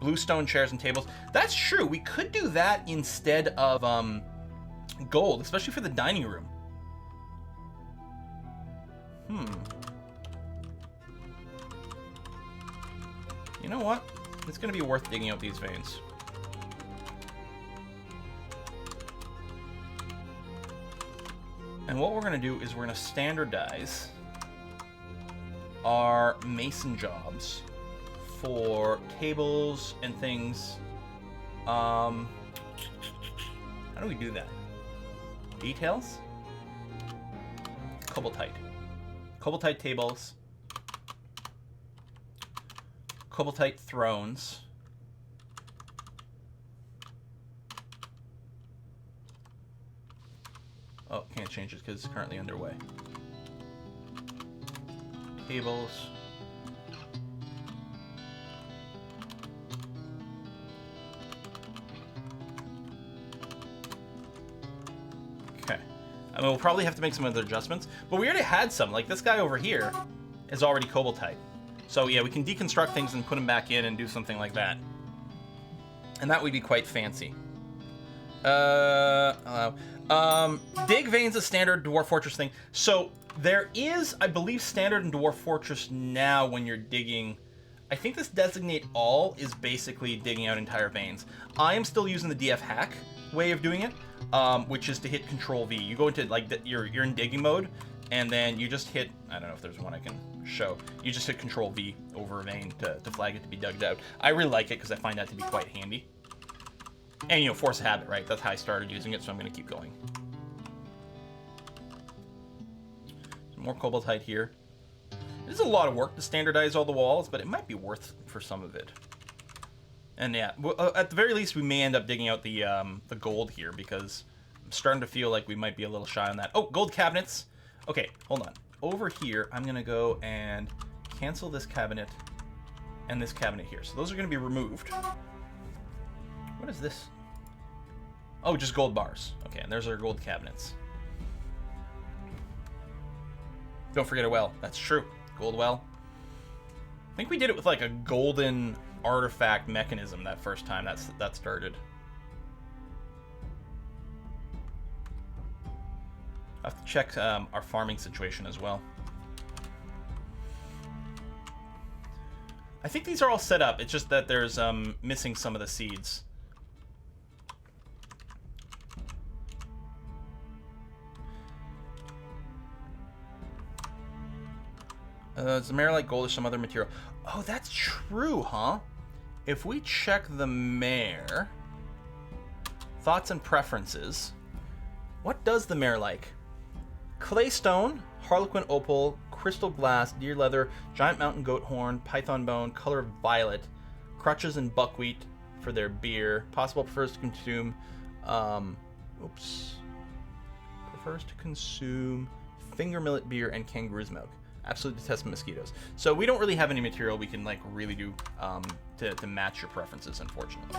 Bluestone chairs and tables. That's true. We could do that instead of gold, especially for the dining room. You know what? It's going to be worth digging out these veins. And what we're going to do is we're going to standardize our mason jobs for tables and things. How do we do that? Details? Cobaltite. Cobaltite tables. Cobaltite thrones. Oh, can't change it because it's currently underway. Tables. Okay. I mean, we'll probably have to make some other adjustments, but we already had some. Like this guy over here is already cobaltite. So yeah, we can deconstruct things and put them back in and do something like that. And that would be quite fancy. Dig veins is standard Dwarf Fortress thing. So there is, I believe, standard in Dwarf Fortress now when you're digging. I think this designate all is basically digging out entire veins. I am still using the DF hack way of doing it, which is to hit Control V. You go into like you're in digging mode, and then you just hit. I don't know if there's one I can show. You just hit Control V over a vein to flag it to be dug out. I really like it because I find that to be quite handy. And, you know, force of habit, right? That's how I started using it, so I'm going to keep going. Some more cobaltite here. It is a lot of work to standardize all the walls, but it might be worth for some of it. And yeah, at the very least, we may end up digging out the gold here, because I'm starting to feel like we might be a little shy on that. Oh, gold cabinets. Okay, hold on. Over here, I'm going to go and cancel this cabinet and this cabinet here. So those are going to be removed. What is this? Oh, just gold bars. Okay, and there's our gold cabinets. Don't forget a well. That's true. Gold well. I think we did it with like a golden artifact mechanism that first time that started. I have to check our farming situation as well. I think these are all set up. It's just that there's missing some of the seeds. Is the Mayorite gold or some other material? Oh, that's true, huh? If we check the Mayor, thoughts and preferences, what does the Mayor like? Claystone, Harlequin opal, crystal glass, deer leather, giant mountain goat horn, python bone, color of violet, crutches and buckwheat for their beer. Possible prefers to consume, prefers to consume finger millet beer and kangaroo's milk. Absolutely detest mosquitoes. So we don't really have any material we can like really do to match your preferences, unfortunately.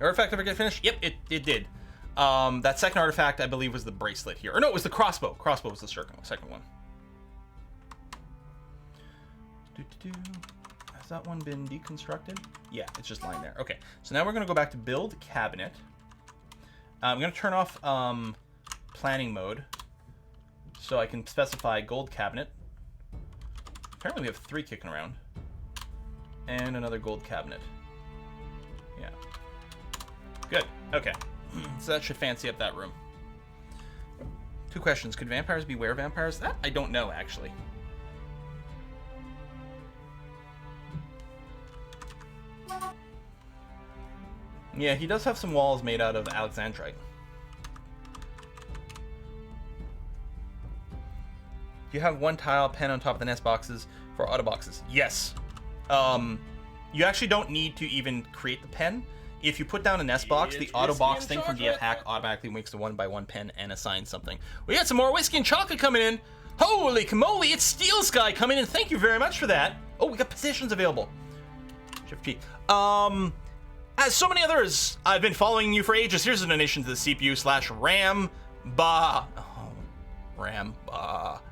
Artifact ever get finished? Yep, it did. That second artifact, I believe, was the bracelet here. Or no, it was the crossbow. Crossbow was the second one. Has that one been deconstructed? Yeah, it's just lying there. Okay, so now we're going to go back to build cabinet. I'm going to turn off planning mode so I can specify gold cabinet. Apparently we have 3 kicking around. And another gold cabinet. Yeah. Good. Okay. So that should fancy up that room. 2 questions. Could vampires be were-vampires? That I don't know, actually. Yeah, he does have some walls made out of Alexandrite. Do you have one tile pen on top of the nest boxes for auto boxes? Yes. You actually don't need to even create the pen. If you put down a nest box, the auto box thing from DF Hack automatically makes the 1x1 pen and assigns something. We got some more whiskey and chocolate coming in. Holy camoly, it's Steel Sky coming in. Thank you very much for that. Oh, we got positions available. Shift G. As so many others, I've been following you for ages. Here's a donation to the CPU/RAM. Bah. Oh, RAM.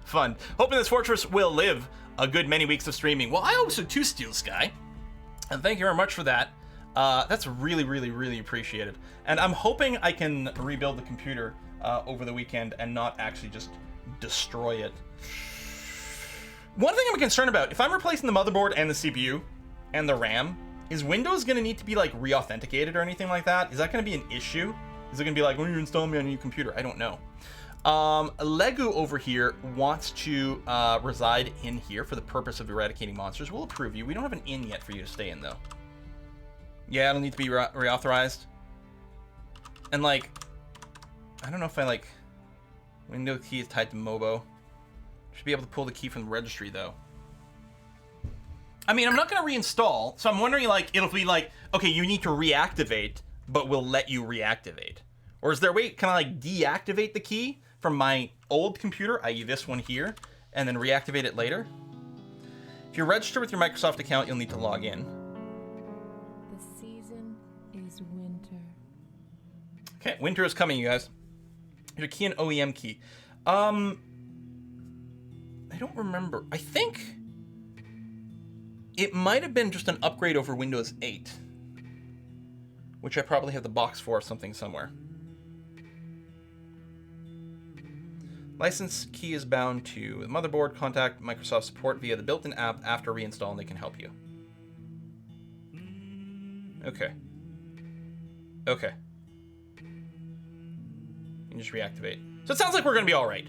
Fun. Hoping this fortress will live a good many weeks of streaming. Well, I hope so too, Steel Sky. And thank you very much for that. That's really, really, really appreciated. And I'm hoping I can rebuild the computer over the weekend and not actually just destroy it. One thing I'm concerned about, if I'm replacing the motherboard and the CPU and the RAM, is Windows going to need to be like re-authenticated or anything like that? Is that going to be an issue? Is it going to be like, when you're installing me on a new computer? I don't know. Legu over here wants to reside in here for the purpose of eradicating monsters. We'll approve you. We don't have an inn yet for you to stay in, though. Yeah, it'll need to be reauthorized. And, like, I don't know if I, like, window key is tied to Mobo. Should be able to pull the key from the registry, though. I mean, I'm not going to reinstall, so I'm wondering, like, it'll be like, okay, you need to reactivate, but we'll let you reactivate. Or is there a way, can I, like, deactivate the key from my old computer, i.e. this one here, and then reactivate it later? If you register with your Microsoft account, you'll need to log in. The season is winter. Okay, winter is coming, you guys. Your key and OEM key. I don't remember. I think it might have been just an upgrade over Windows 8, which I probably have the box for something somewhere. License key is bound to the motherboard. Contact Microsoft support via the built-in app after reinstall and they can help you. Okay. Okay. You can just reactivate. So it sounds like we're going to be all right.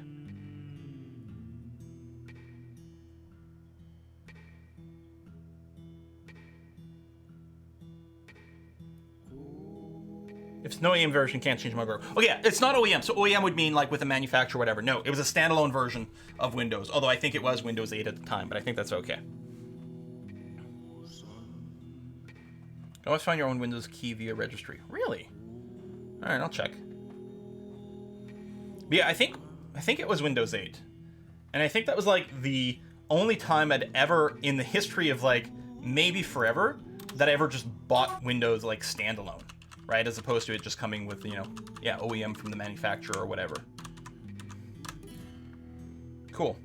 If it's no OEM version, can't change motherboard. Oh yeah, it's not OEM. So OEM would mean like with a manufacturer or whatever. No, it was a standalone version of Windows. Although I think it was Windows 8 at the time, but I think that's okay. You always find your own Windows key via registry. Really? All right, I'll check. But yeah, I think it was Windows 8. And I think that was like the only time I'd ever, in the history of like maybe forever, that I ever just bought Windows like standalone. Right, as opposed to it just coming with, you know, yeah, OEM from the manufacturer or whatever. Cool.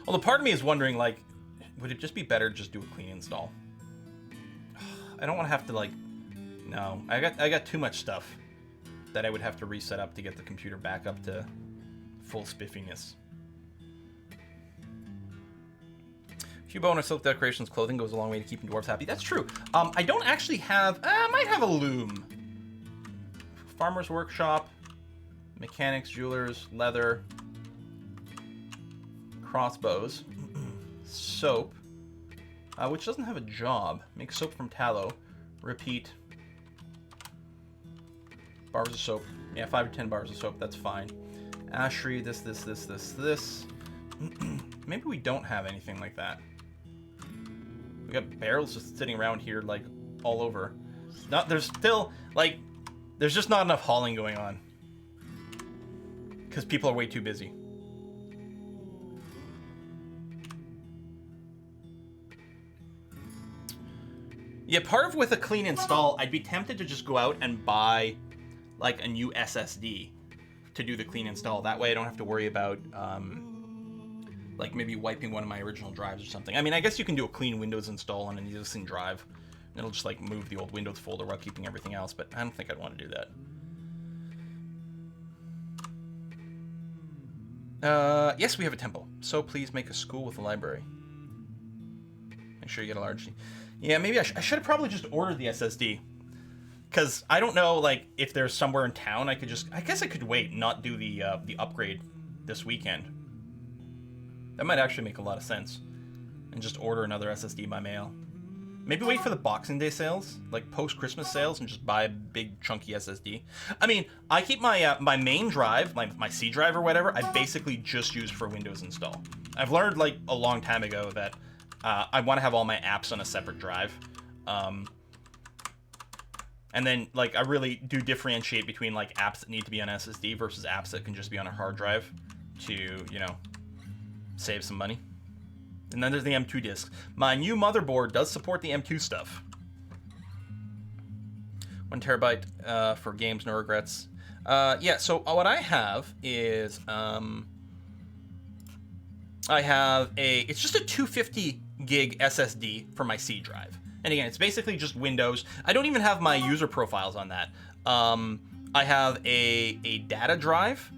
Although part of me is wondering, like, would it just be better to just do a clean install? I don't want to have to, like, no. I got too much stuff that I would have to reset up to get the computer back up to full spiffiness. A few bonus silk decorations, clothing goes a long way to keeping dwarves happy. That's true. I don't actually have, I might have a loom. Farmer's workshop, mechanics, jewelers, leather, crossbows, soap, which doesn't have a job. Make soap from tallow. Repeat. Bars of soap. Yeah, 5 or 10 bars of soap, that's fine. Ashery, this. Maybe we don't have anything like that. We got barrels just sitting around here, like, all over. There's still, like, there's just not enough hauling going on. Because people are way too busy. Yeah, part of with a clean install, I'd be tempted to just go out and buy, like, a new SSD to do the clean install. That way I don't have to worry about, like, maybe wiping one of my original drives or something. I mean, I guess you can do a clean Windows install on an existing drive. It'll just, like, move the old Windows folder while keeping everything else, but I don't think I'd want to do that. Yes, we have a temple. So please make a school with a library. Make sure you get a large... Yeah, maybe I should have probably just ordered the SSD. Because I don't know, like, if there's somewhere in town I guess I could wait and not do the upgrade this weekend. That might actually make a lot of sense. And just order another SSD by mail. Maybe wait for the Boxing Day sales, like post-Christmas sales, and just buy a big chunky SSD. I mean, I keep my my main drive, my C drive or whatever, I basically just use for Windows install. I've learned, like, a long time ago that I want to have all my apps on a separate drive. And then, like, I really do differentiate between, like, apps that need to be on SSD versus apps that can just be on a hard drive to, you know, save some money. And then there's the M2 discs. My new motherboard does support the M2 stuff. 1 terabyte for games, no regrets. Yeah, so what I have is I have it's just a 250 gig SSD for my C drive. And again, it's basically just Windows. I don't even have my user profiles on that. I have a data drive,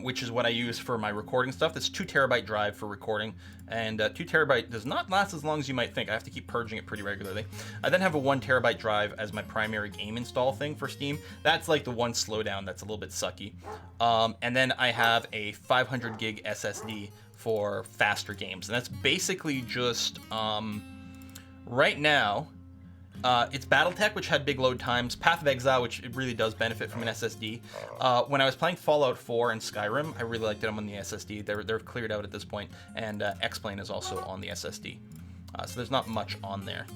which is what I use for my recording stuff. That's 2 terabyte drive for recording, and 2 terabyte does not last as long as you might think. I have to keep purging it pretty regularly. I then have a 1 terabyte drive as my primary game install thing for Steam. That's like the one slowdown that's a little bit sucky. And then I have a 500 gig SSD for faster games, and that's basically just right now. It's BattleTech, which had big load times. Path of Exile, which it really does benefit from an SSD. When I was playing Fallout 4 and Skyrim, I really liked them on the SSD. They're cleared out at this point, and X-Plane is also on the SSD. So there's not much on there.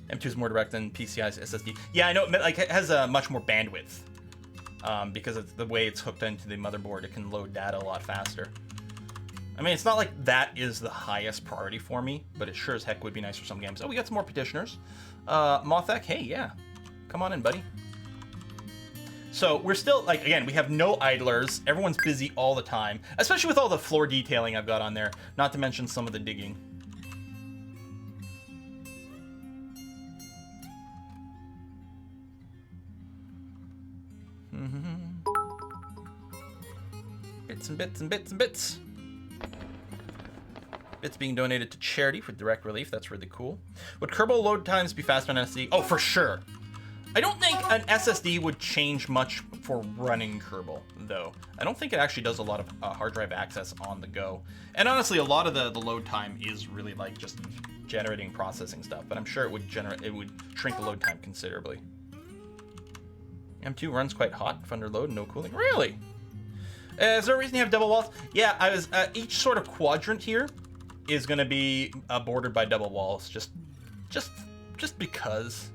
M2 is more direct than PCI's SSD. Yeah, I know. Like, it has much more bandwidth. Because of the way it's hooked into the motherboard, it can load data a lot faster. I mean, it's not like that is the highest priority for me, but it sure as heck would be nice for some games. Oh, we got some more petitioners. Mothek, hey, yeah. Come on in, buddy. So we're still, like, again, we have no idlers. Everyone's busy all the time, especially with all the floor detailing I've got on there, not to mention some of the digging. Bits and bits and bits and bits. Bits being donated to charity for direct relief. That's really cool. Would Kerbal load times be faster on SSD? Oh, for sure. I don't think an SSD would change much for running Kerbal, though. I don't think it actually does a lot of hard drive access on the go. And honestly, a lot of the load time is really like just generating processing stuff. But I'm sure it would shrink the load time considerably. M2 runs quite hot if under load, no cooling. Really? Is there a reason you have double walls? Yeah, I was. Each sort of quadrant here is going to be bordered by double walls, just because.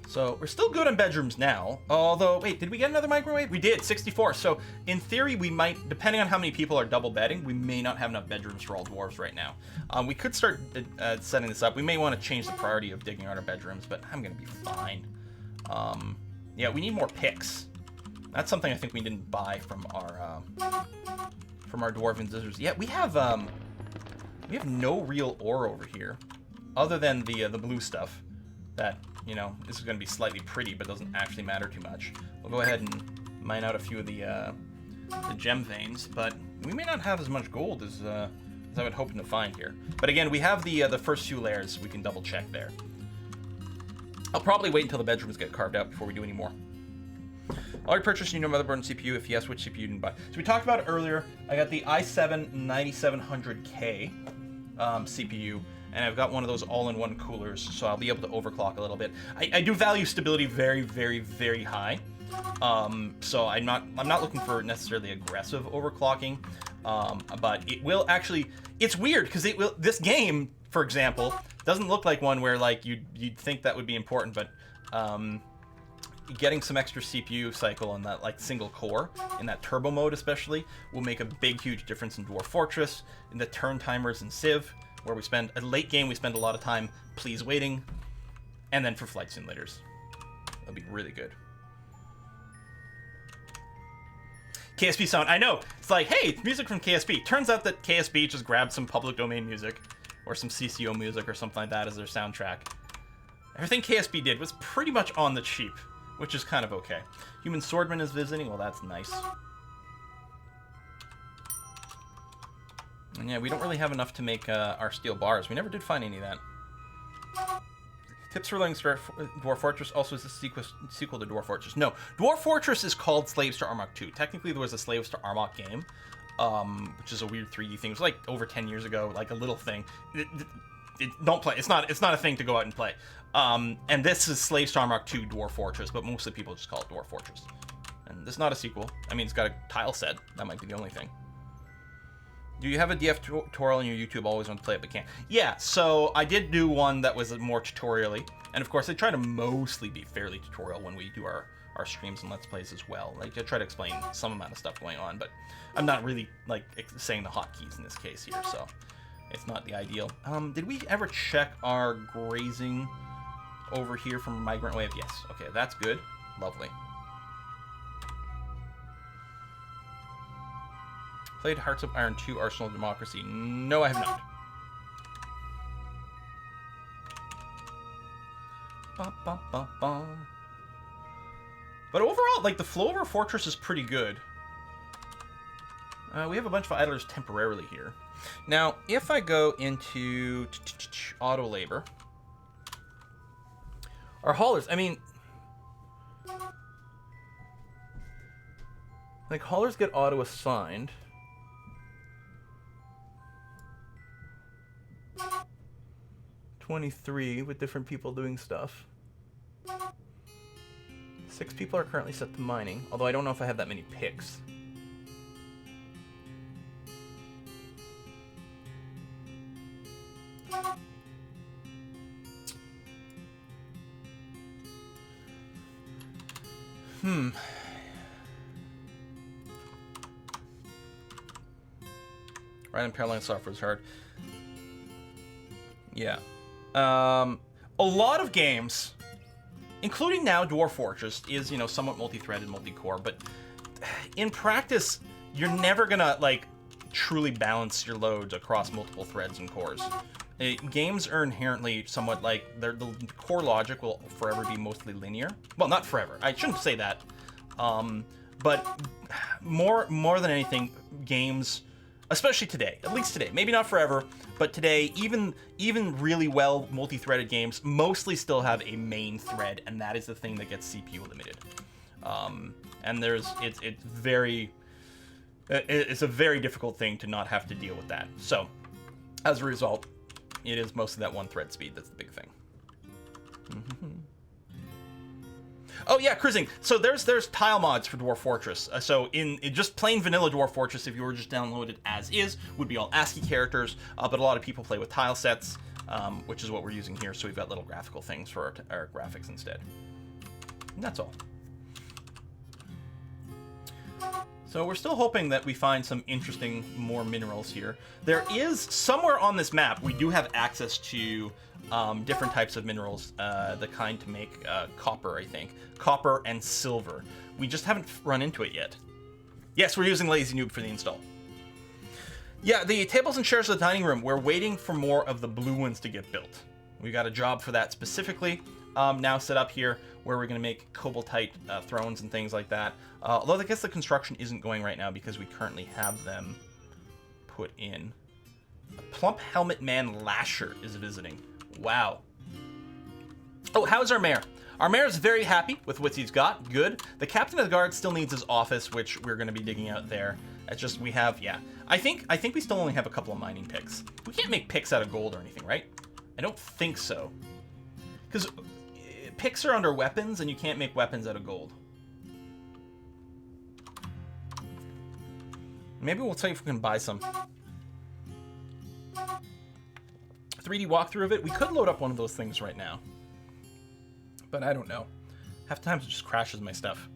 So we're still good on bedrooms now. Although, wait, did we get another microwave? We did, 64. So in theory, we might, depending on how many people are double bedding, we may not have enough bedrooms for all dwarves right now. We could start setting this up. We may want to change the priority of digging out our bedrooms, but I'm going to be fine. Yeah, we need more picks. That's something I think we didn't buy from our dwarven scissors. Yeah, we have no real ore over here, other than the blue stuff. That, you know, this is going to be slightly pretty, but doesn't actually matter too much. We'll go ahead and mine out a few of the gem veins, but we may not have as much gold as I would hope to find here. But again, we have the first few layers. We can double check there. I'll probably wait until the bedrooms get carved out before we do any more. Already purchased a new motherboard and CPU? If yes, which CPU did you buy? So we talked about it earlier. I got the i7 9700K CPU, and I've got one of those all-in-one coolers, so I'll be able to overclock a little bit. I do value stability very, very, very high. So I'm not looking for necessarily aggressive overclocking, but it will actually. It's weird because this game, for example, doesn't look like one where like you'd think that would be important, but getting some extra CPU cycle on that like single core in that turbo mode especially will make a big huge difference in Dwarf Fortress, in the turn timers in Civ, where we spend a late game, we spend a lot of time please waiting, and then for flight simulators. That'll be really good. KSP sound, I know, it's like, hey, it's music from KSP. Turns out that KSP just grabbed some public domain music or some CCO music or something like that as their soundtrack. Everything KSP did was pretty much on the cheap, which is kind of okay. Human Swordman is visiting, well, that's nice. And yeah, we don't really have enough to make our steel bars. We never did find any of that. Tips for learning Dwarf Fortress also is a sequel to Dwarf Fortress. No, Dwarf Fortress is called Slaves to Armok 2. Technically, there was a Slaves to Armok game, which is a weird 3D thing. It was like over 10 years ago, like a little thing. Don't play. It's not a thing to go out and play. And this is Slaves to Armok 2 Dwarf Fortress, but mostly people just call it Dwarf Fortress. And this is not a sequel. I mean, it's got a tile set. That might be the only thing. Do you have a DF tutorial on your YouTube? Always want to play it, but can't. Yeah, so I did do one that was more tutorially, and of course I try to mostly be fairly tutorial when we do our streams and Let's Plays as well. Like, I try to explain some amount of stuff going on, but I'm not really, like, saying the hotkeys in this case here, so it's not the ideal. Did we ever check our grazing over here from Migrant Wave? Yes. Okay, that's good. Lovely. Played Hearts of Iron 2 Arsenal of Democracy. No, I have not. Ba, ba, ba, ba. But overall, like, the flow of our fortress is pretty good. We have a bunch of idlers temporarily here. Now, if I go into auto labor, our haulers, I mean, like, haulers get auto assigned. $23 with different people doing stuff. 6 people are currently set to mining, although I don't know if I have that many picks. Writing parallel software is hard. Yeah. A lot of games, including now Dwarf Fortress, is, you know, somewhat multi-threaded, multi-core, but in practice, you're never gonna, like, truly balance your loads across multiple threads and cores. Games are inherently somewhat like, the core logic will forever be mostly linear. Well, not forever. I shouldn't say that. But more than anything, games, especially today, at least today, maybe not forever, but today, even really well multi-threaded games mostly still have a main thread, and that is the thing that gets CPU limited. And it's a very difficult thing to not have to deal with that. So, as a result, it is mostly that one thread speed that's the big thing. Oh yeah, cruising. So there's tile mods for Dwarf Fortress. So in just plain vanilla Dwarf Fortress, if you were just downloaded as is, would be all ASCII characters. But a lot of people play with tile sets, which is what we're using here. So we've got little graphical things for our graphics instead. And that's all. So we're still hoping that we find some interesting more minerals here. There is, somewhere on this map, we do have access to different types of minerals, the kind to make copper, I think. Copper and silver. We just haven't run into it yet. Yes, we're using Lazy Noob for the install. Yeah, the tables and chairs of the dining room, we're waiting for more of the blue ones to get built. We got a job for that specifically now set up here, where we're going to make cobaltite thrones and things like that. Although I guess the construction isn't going right now because we currently have them put in. A plump helmet man Lasher is visiting. Wow. Oh, how's our mayor? Our mayor is very happy with what he's got. Good. The captain of the guard still needs his office, which we're going to be digging out there. It's just we have, yeah. I think we still only have a couple of mining picks. We can't make picks out of gold or anything, right? I don't think so. Because picks are under weapons, and you can't make weapons out of gold. Maybe we'll tell you if we can buy some. 3D walkthrough of it. We could load up one of those things right now. But I don't know. Half the times it just crashes my stuff.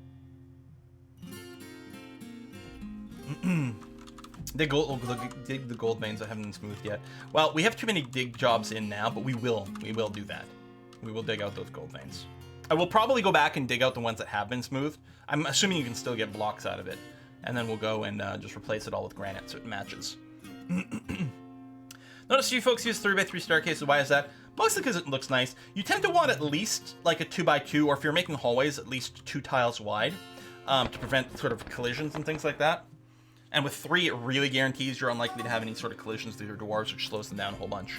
dig the gold veins that haven't been smoothed yet. Well, we have too many dig jobs in now, but we will do that. We will dig out those gold veins. I will probably go back and dig out the ones that have been smoothed. I'm assuming you can still get blocks out of it. And then we'll go and just replace it all with granite so it matches. Notice you folks use 3x3 staircases. Why is that? Mostly because it looks nice. You tend to want at least like a 2x2, or if you're making hallways, at least 2 tiles wide to prevent sort of collisions and things like that. And with 3, it really guarantees you're unlikely to have any sort of collisions with your dwarves, which slows them down a whole bunch.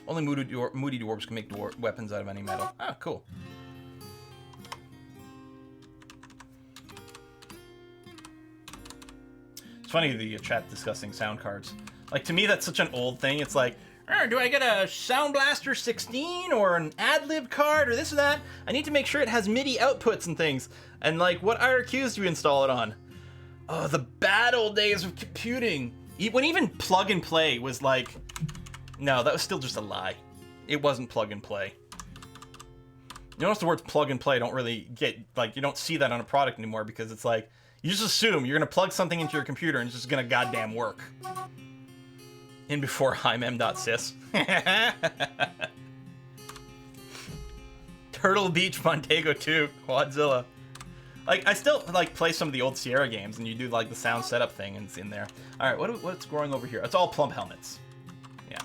Only moody dwarves can make weapons out of any metal. Ah, cool. It's funny the chat discussing sound cards. Like, to me, that's such an old thing. It's like, do I get a Sound Blaster 16 or an ad-lib card or this or that? I need to make sure it has MIDI outputs and things. And like, what IRQs do you install it on? Oh, the bad old days of computing. When even plug and play was like... No, that was still just a lie. It wasn't plug and play. You notice the words plug and play don't really get... Like, you don't see that on a product anymore because it's like... You just assume you're going to plug something into your computer and it's just going to goddamn work. In before HiMem.sys. Turtle Beach Montego 2. Quadzilla. Like, I still, like, play some of the old Sierra games, and you do, like, the sound setup thing, and it's in there. Alright, what's growing over here? It's all plump helmets. Yeah.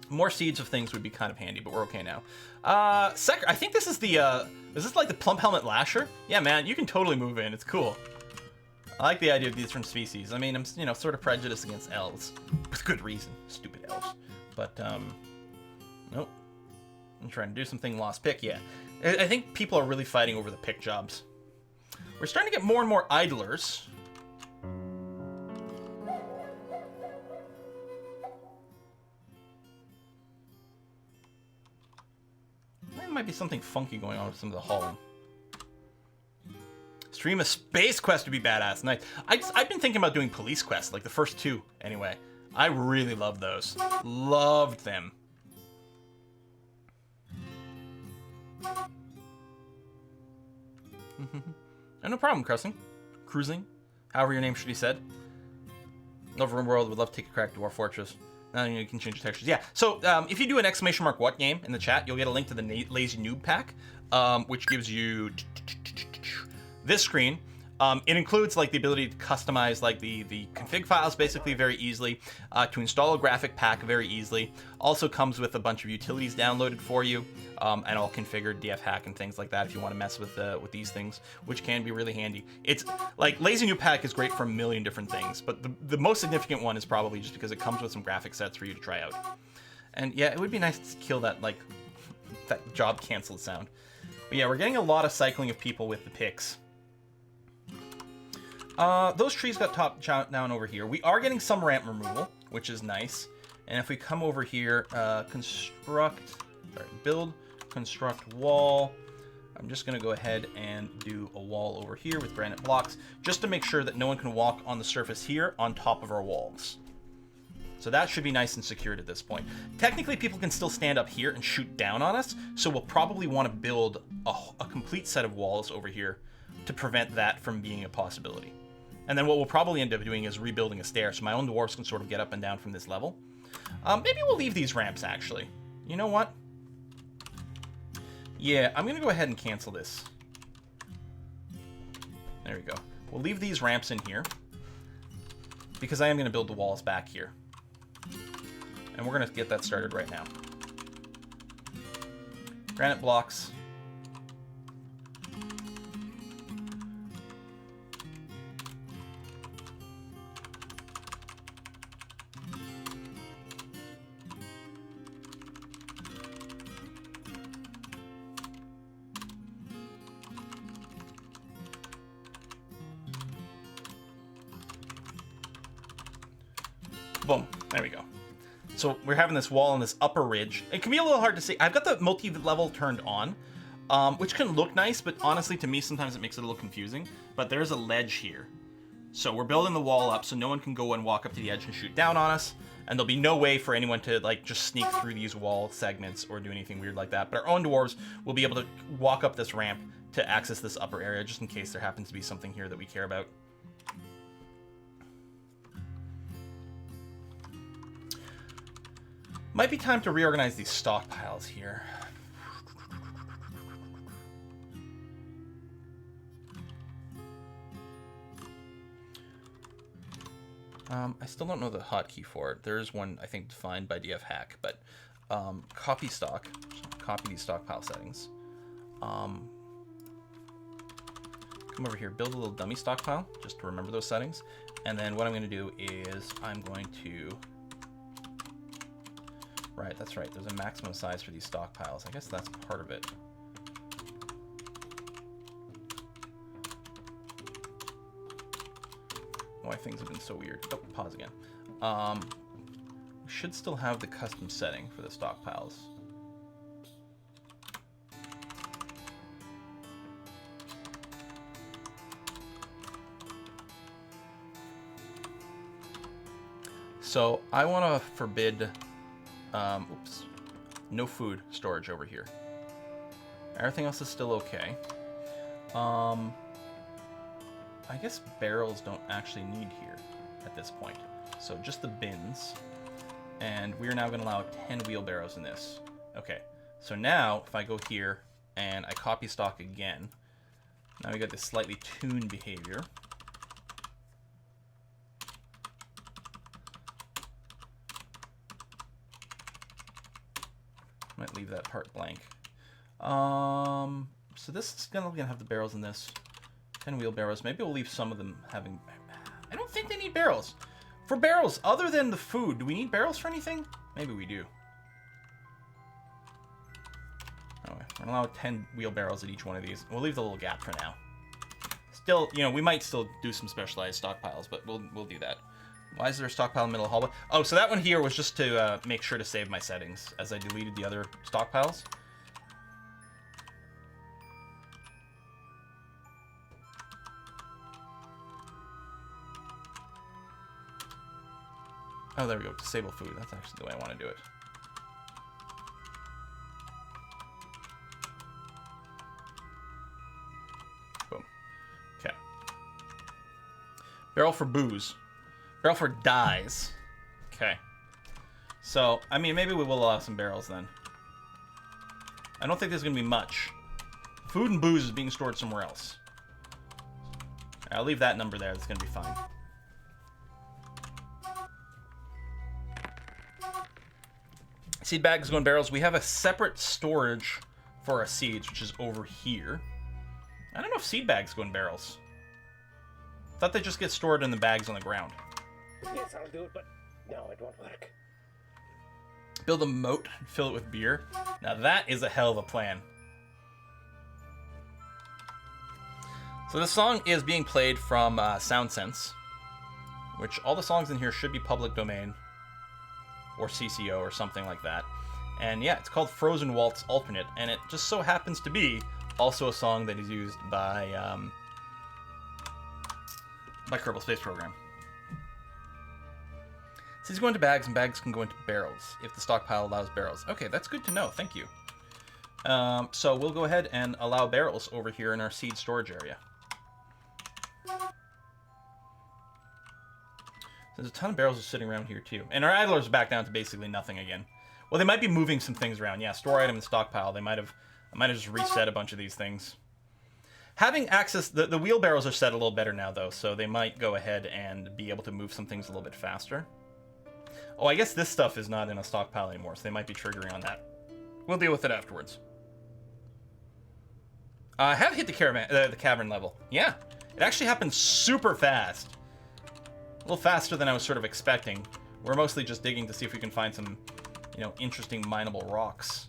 More seeds of things would be kind of handy, but we're okay now. I think this is the, is this, like, the plump helmet lasher? Yeah, man, you can totally move in. It's cool. I like the idea of these different species. I mean, I'm, you know, sort of prejudiced against elves. With good reason. Stupid elves. But, nope. I'm trying to do something lost pick, yeah. I think people are really fighting over the pick jobs. We're starting to get more and more idlers. There might be something funky going on with some of the hauling. Stream a Space Quest would be badass. Nice. I've been thinking about doing Police Quests, like the first two, anyway. I really love those. Loved them. No problem, cruising, however your name should be said. Love RimWorld, would love to take a crack at Dwarf Fortress. Now you can change the textures. Yeah, so if you do an exclamation mark what game in the chat, you'll get a link to the Lazy Noob pack, which gives you this screen. It includes like the ability to customize like the config files basically very easily, to install a graphic pack very easily. Also comes with a bunch of utilities downloaded for you, and all configured DF hack and things like that if you want to mess with these things, which can be really handy. It's like Lazy New Pack is great for a million different things, but the most significant one is probably just because it comes with some graphic sets for you to try out. And yeah, it would be nice to kill that like that job canceled sound. But yeah, we're getting a lot of cycling of people with the picks. Those trees got chopped down over here. We are getting some ramp removal, which is nice. And if we come over here, build, construct wall. I'm just going to go ahead and do a wall over here with granite blocks, just to make sure that no one can walk on the surface here on top of our walls. So that should be nice and secured at this point. Technically, people can still stand up here and shoot down on us, so we'll probably want to build a complete set of walls over here to prevent that from being a possibility. And then what we'll probably end up doing is rebuilding a stair, so my own dwarves can sort of get up and down from this level. Maybe we'll leave these ramps, actually. You know what? Yeah, I'm going to go ahead and cancel this. There we go. We'll leave these ramps in here, because I am going to build the walls back here. And we're going to get that started right now. Granite blocks. Boom. There we go. So we're having this wall on this upper ridge. It can be a little hard to see. I've got the multi-level turned on, which can look nice, but honestly, to me, sometimes it makes it a little confusing. But there's a ledge here. So we're building the wall up so no one can go and walk up to the edge and shoot down on us. And there'll be no way for anyone to like just sneak through these wall segments or do anything weird like that. But our own dwarves will be able to walk up this ramp to access this upper area, just in case there happens to be something here that we care about. Might be time to reorganize these stockpiles here. I still don't know the hotkey for it. There is one, I think, defined by DF hack, but copy stock. Copy these stockpile settings. Come over here, build a little dummy stockpile, just to remember those settings. And then what I'm going to do is I'm going to... Right, that's right. There's a maximum size for these stockpiles. I guess that's part of it. Why things have been so weird. Oh, pause again. We should still have the custom setting for the stockpiles. So I want to forbid, oops, no food storage over here. Everything else is still okay. I guess barrels don't actually need here at this point. So just the bins. And we're now going to allow 10 wheelbarrows in this. Okay, so now if I go here and I copy stock again, now we got this slightly tuned behavior. Might leave that part blank. So this is gonna have the barrels in this. 10 wheelbarrows. Maybe we'll leave some of them having... I don't think they need barrels. For barrels, other than the food, do we need barrels for anything? Maybe we do. Anyway, we're gonna allow 10 wheelbarrows at each one of these. We'll leave the little gap for now. Still, you know, we might still do some specialized stockpiles, but we'll do that. Why is there a stockpile in the middle of the hallway? Oh, so that one here was just to make sure to save my settings as I deleted the other stockpiles. Oh, there we go. Disable food. That's actually the way I want to do it. Boom. Okay. Barrel for booze. Barrel for dyes. Okay. So, I mean, maybe we will allow some barrels then. I don't think there's going to be much. Food and booze is being stored somewhere else. I'll leave that number there. That's going to be fine. Seed bags go in barrels. We have a separate storage for our seeds, which is over here. I don't know if seed bags go in barrels. Thought they just get stored in the bags on the ground. Yes, I'll do it, but no, it won't work. Build a moat and fill it with beer. Now that is a hell of a plan. So this song is being played from SoundSense, which all the songs in here should be public domain or CCO or something like that. And yeah, it's called Frozen Waltz Alternate, and it just so happens to be also a song that is used by Kerbal Space Program. Seeds go into bags, and bags can go into barrels if the stockpile allows barrels. Okay, that's good to know. Thank you. So we'll go ahead and allow barrels over here in our seed storage area. There's a ton of barrels sitting around here too. And our idlers are back down to basically nothing again. Well, they might be moving some things around. Yeah, store item and stockpile. I might have just reset a bunch of these things. Having access, the wheelbarrows are set a little better now though, so they might go ahead and be able to move some things a little bit faster. Oh, I guess this stuff is not in a stockpile anymore, so they might be triggering on that. We'll deal with it afterwards. I have hit the cavern level. Yeah, it actually happened super fast. A little faster than I was sort of expecting. We're mostly just digging to see if we can find some, you know, interesting mineable rocks.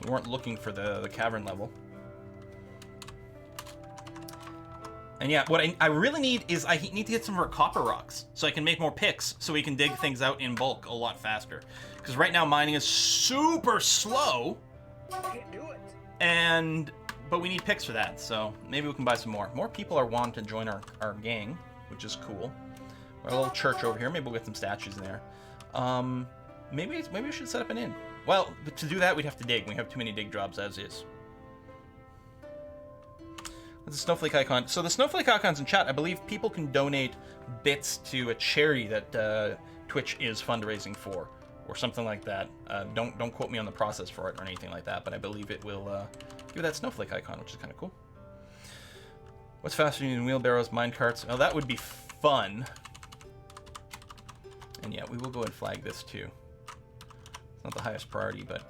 We weren't looking for the cavern level. And yeah, what I really need is I need to get some more copper rocks so I can make more picks so we can dig things out in bulk a lot faster. Because right now mining is super slow. I can't do it. But we need picks for that, so maybe we can buy some more. More people are wanting to join our gang, which is cool. We're a little church over here. Maybe we'll get some statues in there. Maybe we should set up an inn. Well, to do that, we'd have to dig. We have too many dig jobs as is. The snowflake icon. So the snowflake icons in chat, I believe people can donate bits to a charity that Twitch is fundraising for, or something like that. Don't quote me on the process for it or anything like that, but I believe it will give that snowflake icon, which is kind of cool. What's faster than wheelbarrows, minecarts? Oh, that would be fun. And yeah, we will go and flag this too. It's not the highest priority, but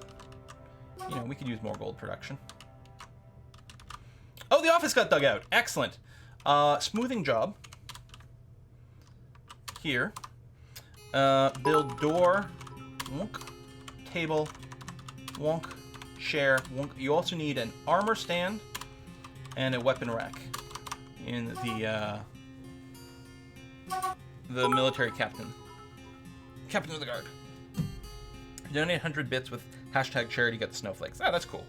you know, we could use more gold production. Oh, the office got dug out. Excellent. Smoothing job. Here. Build door. Wonk. Table. Wonk. Chair. Wonk. You also need an armor stand and a weapon rack in the military captain. Captain of the guard. Donate 100 bits with hashtag charity, get the snowflakes. Ah, that's cool.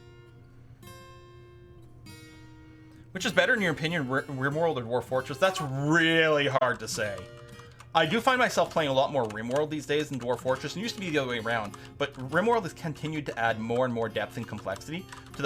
Which is better in your opinion, Rimworld or Dwarf Fortress? That's really hard to say. I do find myself playing a lot more RimWorld these days than Dwarf Fortress. It used to be the other way around, but RimWorld has continued to add more and more depth and complexity to the